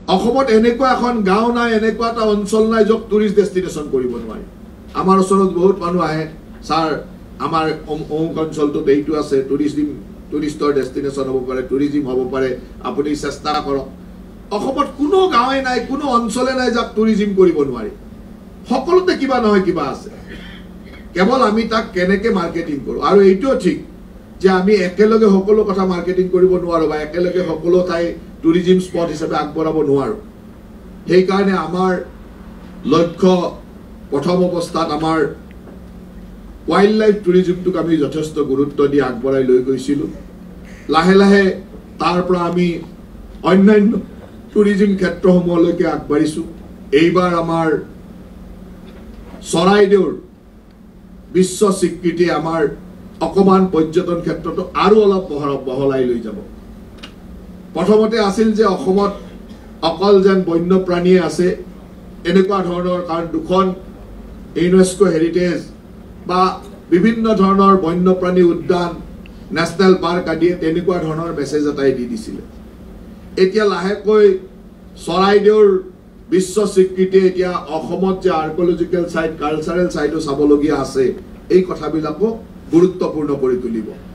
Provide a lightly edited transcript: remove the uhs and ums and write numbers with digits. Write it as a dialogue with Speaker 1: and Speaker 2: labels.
Speaker 1: অসমত এনেকুৱা এখন গাঁও নাই, এনেকুৱা এটা অঞ্চল নাই য'ত টুৰিষ্ট ডেষ্টিনেশ্যন কৰিব নোৱাৰি। আমাৰ ওচৰত বহুত মানুহ আহে, ছাৰ আমাৰ অমুক অঞ্চলটোত এইটো আছে, টুৰিষ্টৰ ডেষ্টিনেশ্যন হ'ব পাৰে, টুৰিজিম হ'ব পাৰে, আপুনি চেষ্টা কৰক। অসমত কোনো গাঁৱে নাই, কোনো অঞ্চলে নাই যাক টুৰিজিম কৰিব নোৱাৰি। সকলোতে কিবা নহয় কিবা আছে, কেৱল আমি তাক কেনেকৈ মাৰ্কেটিং কৰোঁ। আৰু এইটোও ঠিক যে আমি একেলগে সকলো কথা মাৰ্কেটিং কৰিব নোৱাৰোঁ বা একেলগে সকলো ঠাই টুৰিজিম স্পট হিচাপে আগবঢ়াব নোৱাৰোঁ। সেইকাৰণে আমাৰ লক্ষ্য প্ৰথম অৱস্থাত আমাৰ ৱাইল্ড লাইফ টুৰিজিমটোক আমি যথেষ্ট গুৰুত্ব দি আগবঢ়াই লৈ গৈছিলোঁ। লাহে লাহে তাৰ পৰা আমি অন্যান্য টুৰিজিম ক্ষেত্ৰসমূহলৈকে আগবাঢ়িছোঁ। এইবাৰ আমাৰ চৰাইদেউৰ বিশ্ব স্বীকৃতি আমাৰ অকমান পৰ্যটন ক্ষেত্ৰটো আৰু অলপ বহলাই লৈ যাব। প্ৰথমতে আছিল যে অসমত অকল যেন বন্যপ্ৰাণীয়ে আছে এনেকুৱা ধৰণৰ, কাৰণ দুখন ইউনেস্কো হেৰিটেজ বা বিভিন্ন ধৰণৰ বন্যপ্ৰাণী উদ্যান, নেশ্যনেল পাৰ্ক আদিয়ে তেনেকুৱা ধৰণৰ মেছেজ এটাই দি দিছিলে। এতিয়া লাহেকৈ চৰাইদেউৰ বিশ্ব স্বীকৃতি, এতিয়া অসমত যে আৰ্কিঅলজিকেল চাইট, কালচাৰেল চাইটো চাবলগীয়া আছে, এই কথাবিলাকো গুৰুত্বপূৰ্ণ কৰি তুলিব।